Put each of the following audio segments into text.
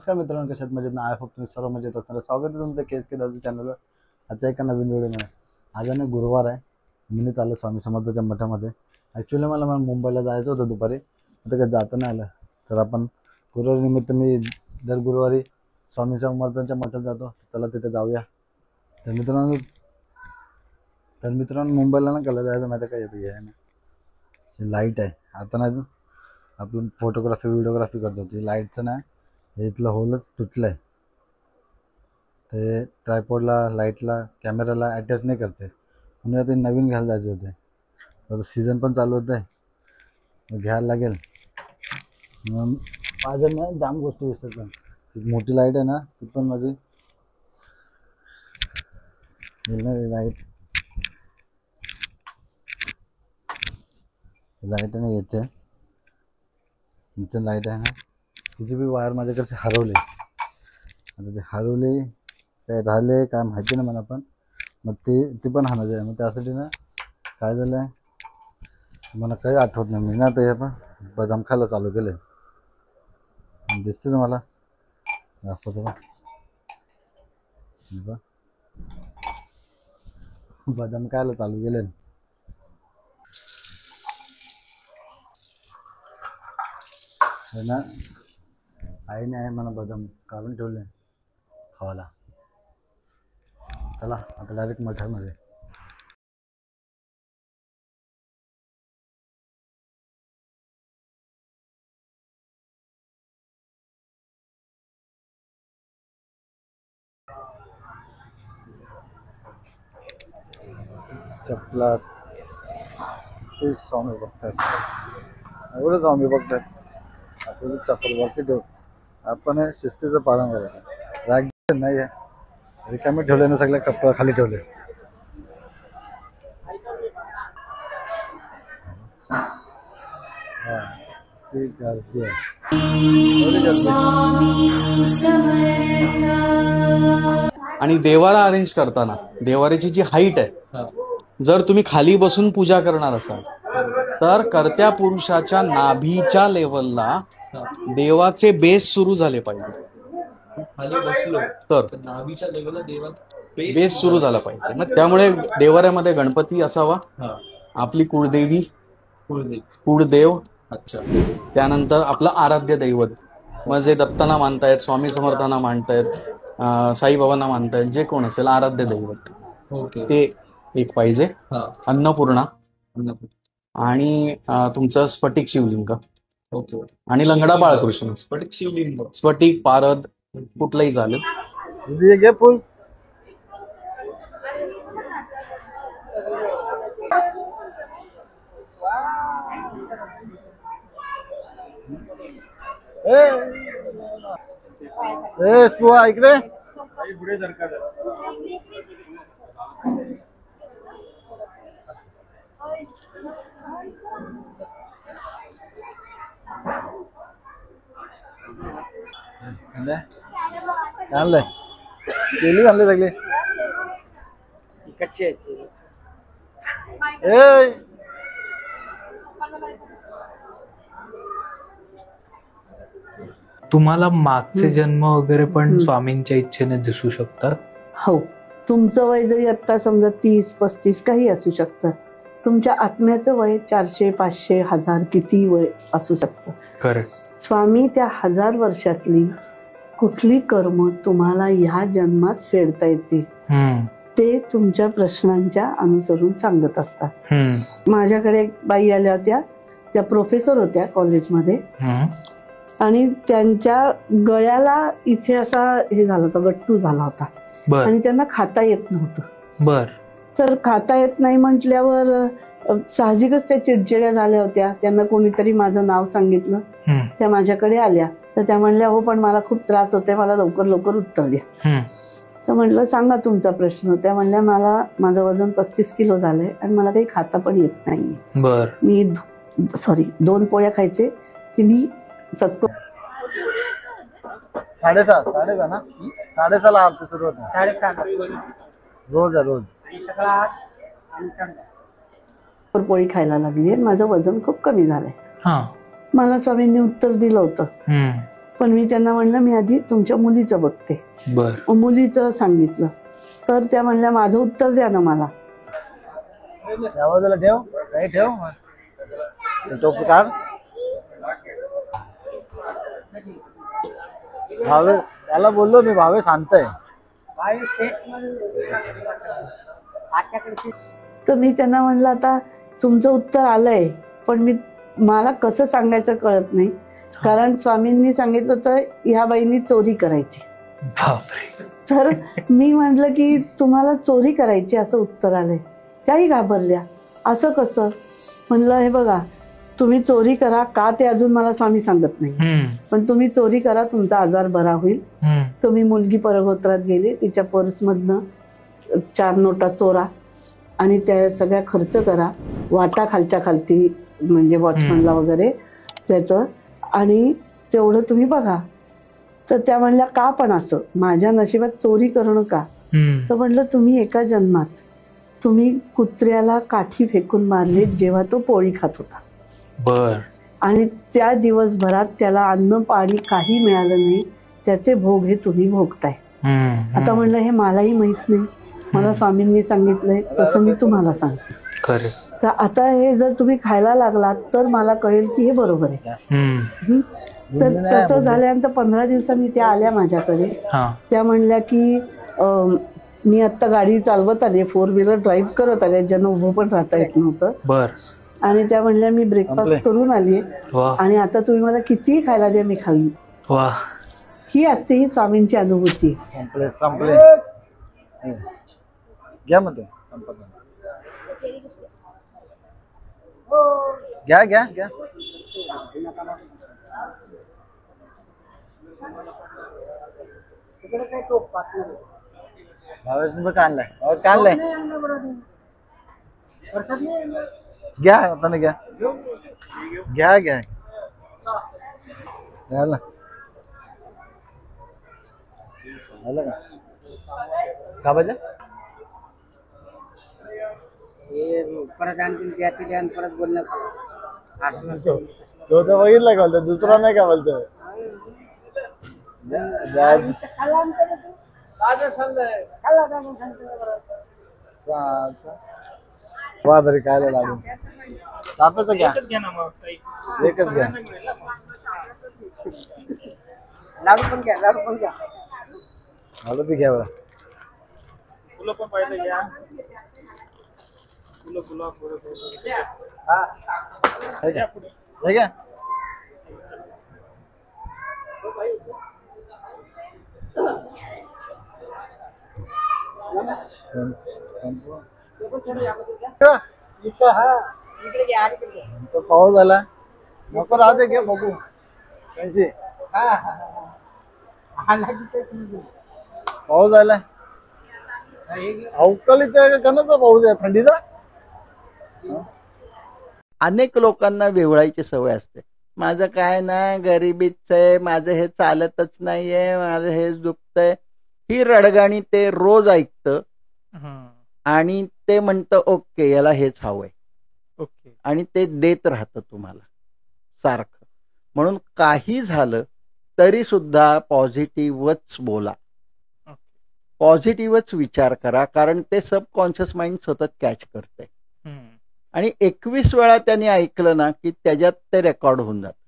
नमस्कार मित्रांनो, कशात मजेत ना? आय होप तुम्ही सर्व मजेत असणार. स्वागत आहे तुमचं KSK दादू चॅनलवर. आता एका नवीन व्हिडिओमध्ये. आज आहे गुरुवार आहे. मी चाललो स्वामी समर्थाच्या मठामध्ये. ॲक्च्युली मला मुंबईला जायचं होतं दुपारी, आता काय जाता नाही आलं. तर आपण गुरुवार निमित्त मी दर गुरुवारी स्वामी समर्थांच्या मठात जातो. चला तिथे जाऊया. तर मित्रांनो मुंबईला ना कला जायचं माहिती काय येते आहे ना, लाईट आहे आता नाही. आपण फोटोग्राफी व्हिडिओग्राफी करतो, ती लाईटचं ना इथलं होलच तुटलं आहे. ते ट्रायपॉडला लाईटला कॅमेराला अटॅच नाही करते, म्हणून आता नवीन घ्यायला जायचे होते. आता सीझन पण चालू होत आहे, घ्यायला लागेल. मग माझ्या ना जाम गोष्टी विसरतात. ती मोठी लाईट आहे ना, ती पण माझी लाईट आहे ना, याचे लाईट आहे ना, तिची बी वायर माझ्याकडचे हरवले. आता ते हरवले काय राहिले काय माहिती नाही मला, पण मग ती पण हाणायची आहे. मग त्यासाठी ना काय झालं आहे मला काही आठवत नाही. मी ना ते आपण बदाम खायला चालू केले, दिसते तुम्हाला दाखवतो का? बदाम खायला चालू केले ना. आईने आहे मला बदाम काढून ठेवले खावाला. चला आता डायरेक्ट मठामध्ये. चपला ते स्वामी बघतात, एवढं स्वामी बघतात. आपल्याला चप्पल वरती ठेव, आपण शिस्तीचं पालन करायचं. राग नाही आहे, रिकामी ठेवले ना, सगळ्या चप्पल खाली ठेवले. आणि देवाला अरेंज करताना देवाऱ्याची जी हाईट आहे, जर तुम्ही खाली बसून पूजा करणार असाल तर कर्त्या पुरुषाच्या नाभीच्या लेवलला देवाचे बेस सुरू झाले पाहिजे. खाली बसलो तर नाभीच्या लेवलला देवा बेस सुरू झाला पाहिजे. मग त्यामुळे देवाऱ्यामध्ये गणपती असावा, आपली कुळदेवी कुळदेव, अच्छा, त्यानंतर आपलं आराध्य दैवत. मग जे दत्तांना मानतायत, स्वामी समर्थांना मानतायत, साईबाबांना मानतायत, जे कोण असेल आराध्य दैवत, ओके, ते एक पाहिजे. अन्नपूर्णा आणि तुमचं स्फटिक शिवलिंग, ओके, आणि लंगडा बाळकृष्ण. स्फटिक शिवलिंग, स्फटिक पारद कुठलंही चालेल. फुल स्पुआ इकडे पुढे सरकार. आणलंय केली, आणले सगळे कच्चे आहेत. तुम्हाला मागचे जन्म वगैरे पण स्वामींच्या इच्छेने दिसू शकतात. हो, तुमचं वय जरी आता समजा 30-35 काही असू शकतं, तुमच्या आत्म्याचं वय 400, 500, 1000 किती वय असू शकतं. करेक्ट. स्वामी त्या 1000 वर्षातली कुठली कर्म तुम्हाला ह्या जन्मात फेडता येते ते तुमच्या प्रश्नांच्या अनुसरून सांगत असतात. माझ्याकडे एक बाई आल्या होत्या, त्या प्रोफेसर होत्या कॉलेजमध्ये, आणि त्यांच्या गळ्याला इथे असा हे झाला होता, गट्टू झाला होता, आणि त्यांना खाता येत नव्हतं. बर. तर खाता येत नाही म्हटल्यावर साहजिकच त्या चिडचिड्या झाल्या होत्या. त्यांना कोणीतरी माझं नाव सांगितलं, त्या माझ्याकडे आल्या. तर त्या म्हणल्या, हो पण मला खूप त्रास होते, मला लवकर लवकर उत्तर द्या. तर म्हटलं सांगा तुमचा प्रश्न. त्या म्हणल्या, मला माझं वजन 35 किलो झालंय आणि मला काही खाता पण येत नाही. बर. मी 2 पोळ्या खायचे की मी 6:30 ना, 6:30 आरती सुरू होते. 6:30 रोज आहे, रोज पोळी खायला लागली आणि माझं वजन खूप कमी झालंय. मला स्वामींनी उत्तर दिलं होतं पण मी त्यांना म्हणलं मी आधी तुमच्या मुलीचं बघते. बर. मुलीचं सांगितलं तर त्या म्हणल्या माझं उत्तर द्या ना मला. आवाजाला ठेव, नाही ठेव, टोपी काढ. भावे त्याला बोललो मी, भावे शांत आहे. तर मी त्यांना म्हणलं आता तुमचं उत्तर आलंय, पण मला कसं सांगायचं कळत नाही, कारण स्वामींनी सांगितलं होतं ह्या बाईंनी चोरी करायची. बापरे. तर मी म्हटलं की तुम्हाला चोरी करायची असं उत्तर आलंय. त्याही घाबरल्या, असं कसं. म्हणलं हे बघा, तुम्ही चोरी करा का ते अजून मला स्वामी सांगत नाही, पण तुम्ही चोरी करा, तुमचा आजार बरा होईल. तुम्ही मुलगी परगोत्रात गेली, तिच्या पर्समधनं 4 नोटा चोरा आणि त्या सगळ्या खर्च करा, वाटा खालच्या खालती म्हणजे वॉचमनला वगैरे त्याचं, आणि तेवढं तुम्ही बघा. तर त्या म्हणल्या का पण असं माझ्या नशिबात चोरी करणं का. तर म्हटलं तुम्ही एका जन्मात तुम्ही कुत्र्याला काठी फेकून मारले जेव्हा तो पोळी खात होता. बर. आणि त्या दिवसभरात त्याला अन्न पाणी काही मिळालं नाही, त्याचे भोग हे तुम्ही भोगताय. आता म्हणलं हे मलाही माहित नाही, मला स्वामींनी सांगितलंय तसं मी तुम्हाला सांगते. खरे. तर आता हे जर तुम्ही खायला लागलात तर मला कळेल की हे बरोबर आहे. तर तसं झाल्यानंतर 15 दिवसांनी त्या आल्या माझ्याकडे. त्या म्हणल्या की मी आता गाडी चालवत आले, 4 व्हीलर ड्राईव्ह करत आले, ज्यांना उभं पण राहता येत नव्हतं. बर. आणि त्या म्हणल्या मी ब्रेकफास्ट करून आली आणि आता तुम्ही मला कितीही खायला द्या मी खाईन. ही असते ही स्वामींची अनुभूती. संपले संपले घ्या मध्ये संपत घ्या घ्या घ्या. भावेशने बघ आणलाय, भावेश का आणलाय, घ्या आता ना घ्या घ्या घ्या घ्यायला आलं का पाहिजे. परत आणखी द्यायची द्या परत बोलणं तो तर बघितला का बोलतो, दुसरा नाही का बोलतो. तरी काय लाडू चाप्याचं घ्या, एकच घ्या. लाडू पण घ्या, लाडू पण घ्या, लाडू बी घ्या बरं. फुलं पण पाहिजे घ्या. फुलं हे घ्या. पाऊस झाला नको राहते घे बघू कशी पाऊस झाला. अवकाळीचा कणाचा पाऊस आहे, थंडीचा. अनेक लोकांना वेवळायची सवय असते. माझं काय ना गरिबीच आहे, माझं हे चालतच नाहीये, माझं हेच दुखतंय. ही रडगाणी ते रोज ऐकतं आणि ते म्हणतं ओके याला हेच हवंय, ओके, आणि ते देत राहतं तुम्हाला सारखं. म्हणून काही झालं तरी सुद्धा पॉझिटिव्हच बोला, पॉझिटिव्हच विचार करा, कारण ते सबकॉन्शियस माइंड सतत कॅच करते. आणि 21 वेळा त्यांनी ऐकलं ना की त्याच्यात ते रेकॉर्ड होऊन जातं,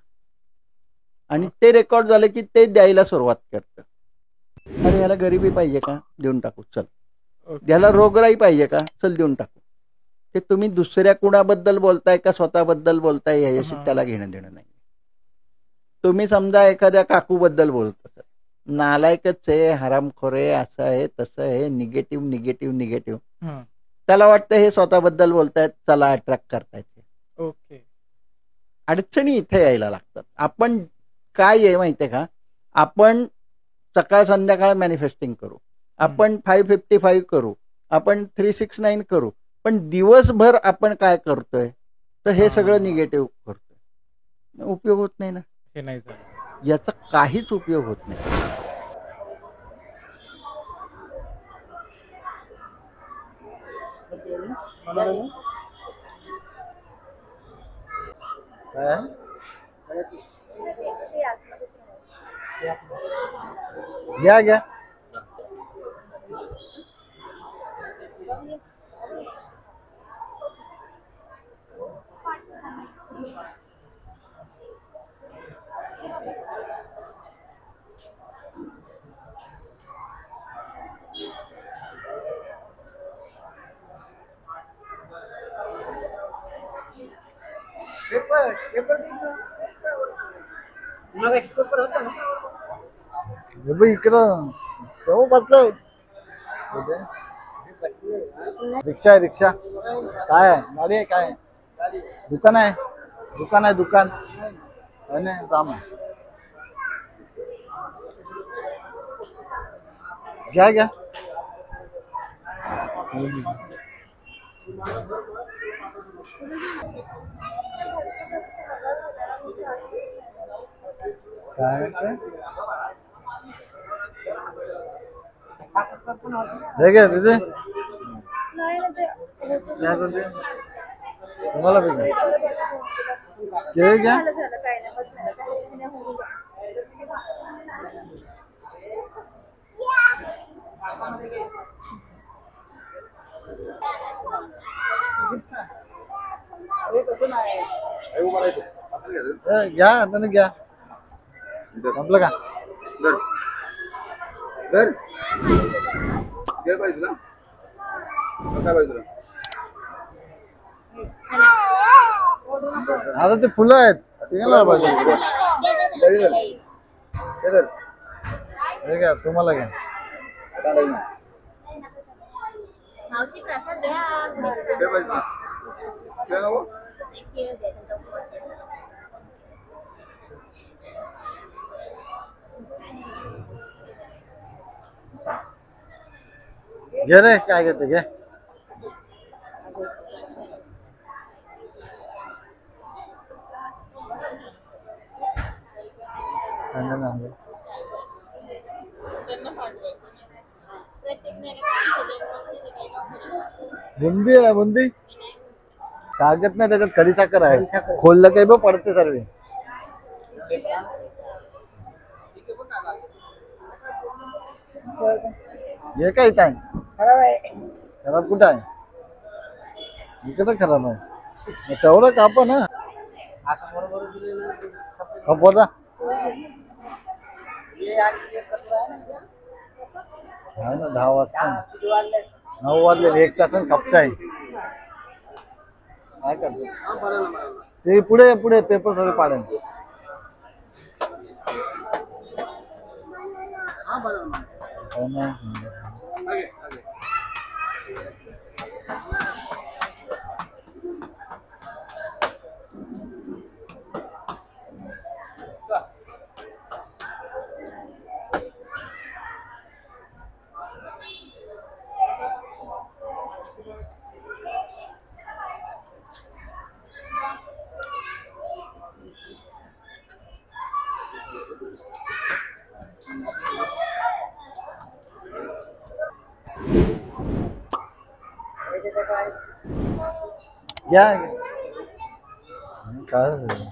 आणि ते रेकॉर्ड झालं की ते द्यायला सुरुवात करतं. अरे ह्याला गरिबी पाहिजे का, देऊन टाकू चल. ह्याला रोगराई पाहिजे का, चल देऊन टाकू. ते तुम्ही दुसऱ्या कुणाबद्दल बोलताय का स्वतःबद्दल बोलताय याच्याशी त्याला घेणं देणं नाही. तुम्ही समजा एखाद्या काकूबद्दल बोलता, नालायकच आहे, हरामखोर आहे, असं आहे तसं आहे, निगेटिव्ह निगेटिव्ह निगेटिव्ह. त्याला वाटतं हे स्वतःबद्दल बोलतायत, चला अट्रॅक्ट करतायत. ओके, अडचणी इथे यायला लागतात. आपण काय आहे माहितीये का, आपण सकाळ संध्याकाळ मॅनिफेस्टिंग करू, आपण 555 करू, आपण 369 करू, पण दिवसभर आपण काय करतोय तर हे सगळं निगेटिव्ह करतोय. उपयोग होत नाही ना, हे नाही याचा काहीच उपयोग होत नाही. घ्या घ्या. पेपर होता ना. हे बघ इकडं तो बसलाय. रिक्षा आहे रिक्षा. काय आहे गाडी आहे काय आहे? दुकान आहे दुकान आहे दुकान आहे ना काम आहे. घ्या घ्या. काय हे घ्या तिथे तुम्हाला बी घ्या घ्या. घ्या आता घ्या. संपलं का? दर काय पाहिजे तुला? काय पाहिजे तुला? आता ते फुलं आहेत ते घ्यायला पाहिजे. हे घ्या तुम्हाला घ्या. मावशी प्रसाद द्या. काय पाहिजे तुला? काय नको? घे रे काय घेते घे. बुंदी आहे बुंदी. कागद नाही त्याच्यात खडीसाखर आहे. खोललं काही बघ पडते सर्व. हे काय इथं आहे? खराब कुठं आहे? इकडं खराब आहे. मग तेवढं काप ना कपवता. हा ना 10 वाजता 9 वाजले 1 तास कपचा आहे. काय करतो ते पुढे पुढे पेपर सगळे पाडेल. हो ना. घ्या काय झालं?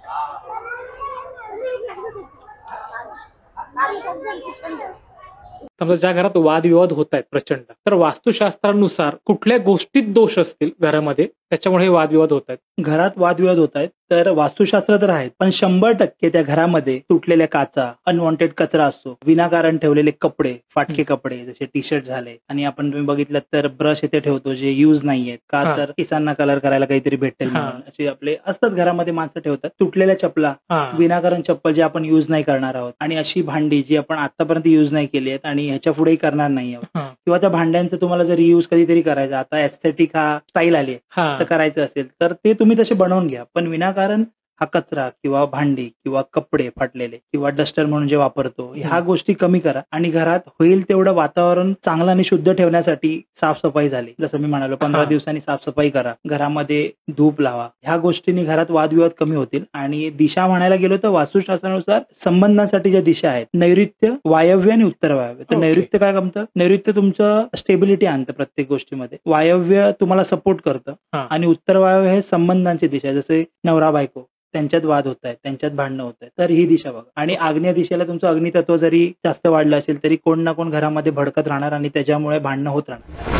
समजा ज्या घरात वादविवाद होत आहेत प्रचंड, तर वास्तुशास्त्रानुसार कुठल्या गोष्टीत दोष असतील घरामध्ये त्याच्यामुळे हे वादविवाद होत आहेत. घरात वादविवाद होत आहेत तर वास्तुशास्त्र तर आहेत, पण 100% त्या घरामध्ये तुटलेल्या काचा, अनवॉन्टेड कचरा असतो, विनाकारण ठेवलेले कपडे, फाटके कपडे जसे टी शर्ट झाले, आणि आपण तुम्ही बघितलं तर ब्रश इथे ठेवतो जे युज नाहीयेत का, तर केसांना कलर करायला काहीतरी भेटेल म्हणून असे आपले असतात घरामध्ये माणसं ठेवतात. तुटलेल्या चपला, विनाकारण चप्पल जे आपण युज नाही करणार आहोत, आणि अशी भांडी जी आपण आतापर्यंत युज नाही केली आहेत आणि ह्याच्या पुढेही करणार नाही आहोत, किंवा त्या भांड्यांचं तुम्हाला जर युज कधीतरी करायचं, आता एस्थेटिक हा स्टाईल आली तर करायचं असेल तर ते तुम्ही तसे बनवून घ्या, पण विनाकारण हा कचरा किंवा भांडी किंवा कपडे फाटलेले किंवा डस्टर म्हणून जे वापरतो ह्या गोष्टी कमी करा. आणि घरात होईल तेवढं वातावरण चांगलं आणि शुद्ध ठेवण्यासाठी साफसफाई झाली, जसं मी म्हणालो 15 दिवसांनी साफसफाई करा, घरामध्ये धूप लावा. ह्या गोष्टींनी घरात वादविवाद कमी होतील. आणि दिशा म्हणायला गेलो तर वास्तुशास्त्रानुसार संबंधांसाठी ज्या दिशा आहेत, नैऋत्य, वायव्य आणि उत्तर वायव्य. तर नैऋत्य काय करतं? नैऋत्य तुमचं स्टेबिलिटी आणतं प्रत्येक गोष्टीमध्ये, वायव्य तुम्हाला सपोर्ट करतं, आणि उत्तर वायव्य हे संबंधांची दिशा आहे, जसे नवरा बायको त्यांच्यात वाद होत आहेत, त्यांच्यात भांडणं होत आहेत, तर ही दिशा बघा. आणि आग्नेय दिशेला तुमचं अग्नितत्व जरी जास्त वाढलं असेल तरी कोण ना कोण घरामध्ये भडकत राहणार आणि त्याच्यामुळे भांडणं होत राहणार.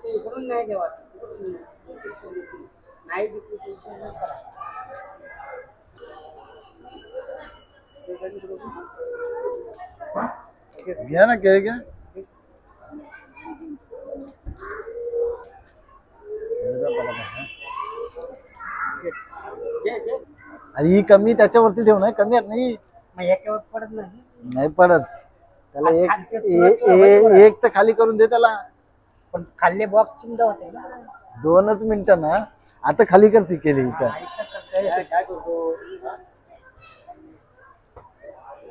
इकडून नाही जेवत, नाही घ्या ना घ्या घ्या. आणि ही कमी त्याच्यावरती ठेव ना, कमी आहेत नाही, मग याच्यावर पडत नाही. नाही पडत त्याला. एक तर खाली करून दे त्याला. पण खाल्ले बॉक्स चिंता होते ना. 2च मिनिटं ना. आता खाली करती केली इथं. काय करतो.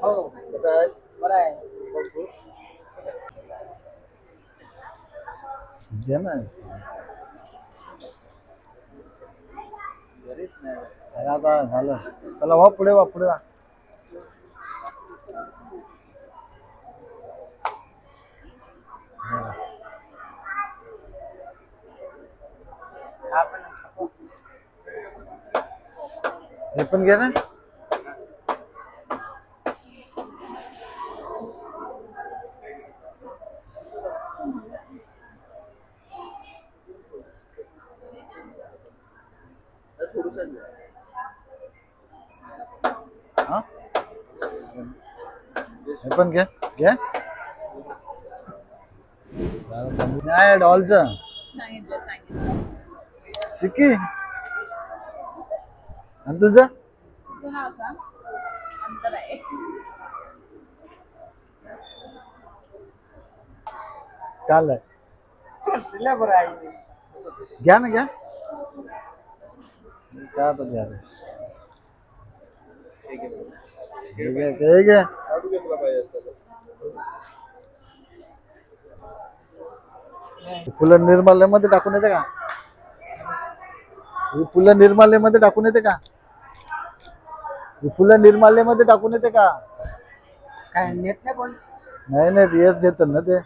हो बरं आहे. दे ना. अरे आता झालं. चला वा पुढे वा पुढे वा. हे पण घे ना. हा हे पण घ्या घ्या. नाही डॉलचं चिक्की. आणि तुझं काल बरं आहे. घ्या ना घ्या. काय आता घ्या घ्या. फुलं निर्माल्यामध्ये टाकून येते का? ही फुलं निर्माल्यामध्ये टाकून येते का? ही फुलं निर्माल्यामध्ये टाकून येते का? काय नेत नाही पण. नाही नाही तेच देतात ना ते.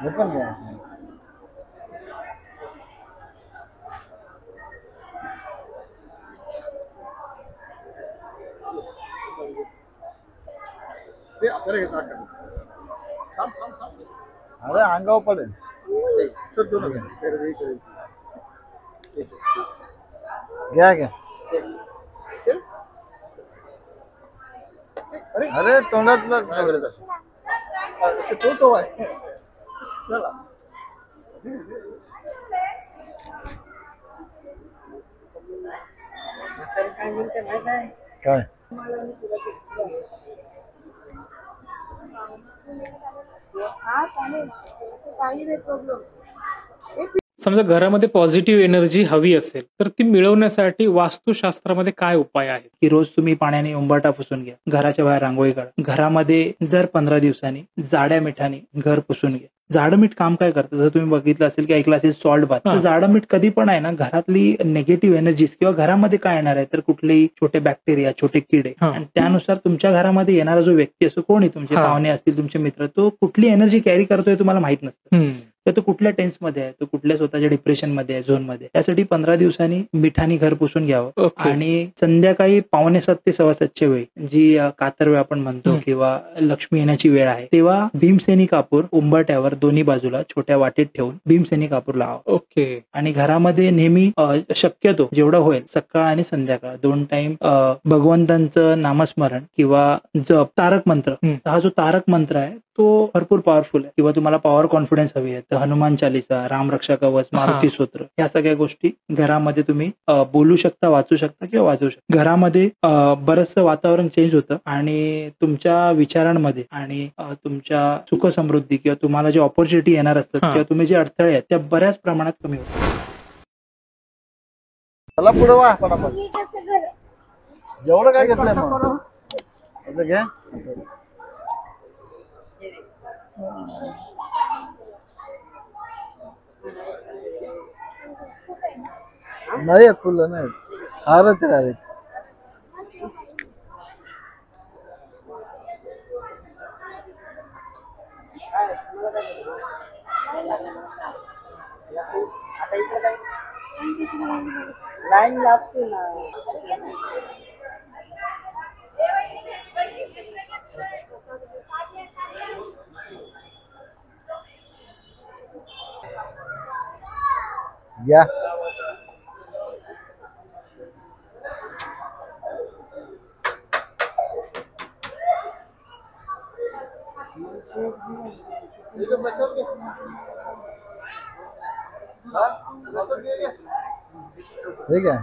हे पण घ्या. अरे अंगावर पडेल. घ्या घ्या. अरे तोंडातलं तोच आहे. चला काय म्हणते माहित आहे काय समजा घरामध्ये पॉझिटिव्ह एनर्जी हवी असेल तर ती मिळवण्यासाठी वास्तुशास्त्रामध्ये काय उपाय आहेत? की रोज तुम्ही पाण्याने उंबरठा पुसून घ्या, घराच्या बाहेर रांगोळी काढा, घरामध्ये दर 15 दिवसांनी जाड्या मिठाने घर पुसून घ्या. जाडं मीठ काम काय करतं, जर तुम्ही बघितलं असेल की ऐकलं असेल सॉल्ट बाथ, तर जाडं मीठ कधी पण आहे ना घरातली निगेटिव्ह एनर्जीज किंवा घरामध्ये काय येणार आहे तर कुठलेही छोटे बॅक्टेरिया, छोटे किडे, आणि त्यानुसार तुमच्या घरामध्ये येणारा जो व्यक्ती असतो, कोणी तुमचे पाहुणे असतील, तुमचे मित्र, तो कुठली एनर्जी कॅरी करतोय तुम्हाला माहित नसतं. तर तो कुठल्या टेन्समध्ये आहे, तो कुठल्या स्वतःच्या डिप्रेशनमध्ये आहे, झोनमध्ये. त्यासाठी 15 दिवसांनी मिठाने घर पुसून घ्यावं. आणि संध्याकाळी 6:45 ते 7:15च्या वेळी जी कातर वेळ आपण म्हणतो किंवा लक्ष्मी येण्याची वेळ आहे, तेव्हा भीमसेनी कापूर उंबरठ्यावर दोन्ही बाजूला छोट्या वाटेत ठेवून भीमसेनी कापूर लावा. ओके. आणि घरामध्ये नेहमी शक्यतो जेवढं होईल सकाळ आणि संध्याकाळ 2 टाइम भगवंतांचं नामस्मरण किंवा जप, तारक मंत्र. हा जो तारक मंत्र आहे तो भरपूर पॉवरफुल आहे. किंवा तुम्हाला पॉवर कॉन्फिडन्स हवी आहे तर हनुमान चालीसा, रामरक्षा कवच, मारुती स्तोत्र, या सगळ्या गोष्टी घरामध्ये तुम्ही बोलू शकता, वाचू शकता किंवा वाचू शकता. घरामध्ये बरंचसं वातावरण चेंज होतं आणि तुमच्या विचारांमध्ये आणि तुमच्या सुख समृद्धी किंवा तुम्हाला जे ऑपॉर्च्युनिटी येणार असतात किंवा तुम्ही जे अडथळे आहेत त्या बऱ्याच प्रमाणात कमी होतात. चला पुढे वा. जेवढं काय घेतलंय मग आता घ्या. नाही फुलं नाही हारच राहिले. लाईन लागते ना. घ्या. ठीक आहे.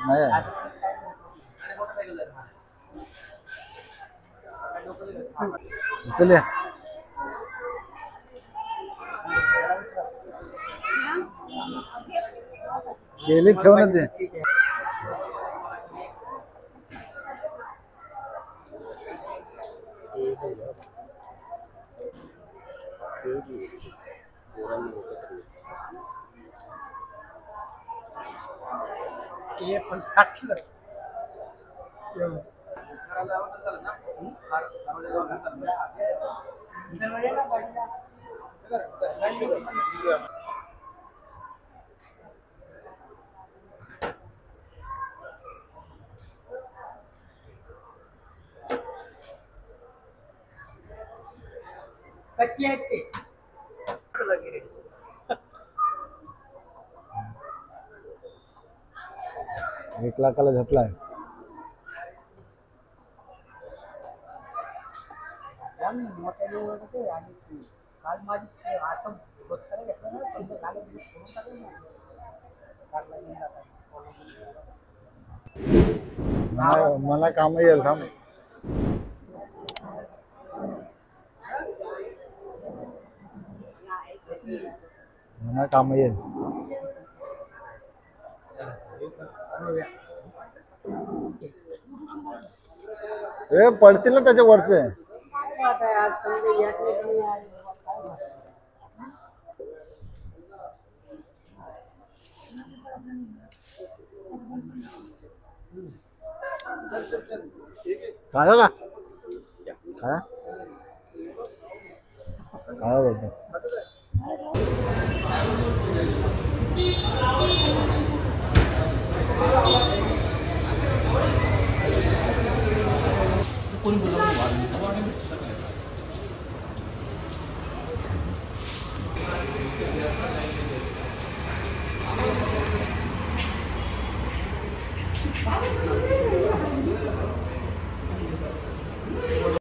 नाही चलिए केली ठेव ना ते. कच्ची आहेत ते. 1 लाखाला घेतलाय. काल माझी आता बसकाला घेतलं ना 15 दिवस सोडून टाकलं ना. मला काम येईल थांब. मला काम येईल. हे पडतील ना त्याच्या वरचे. आज संडे यात नाही आज. काय का काय काय बोलतो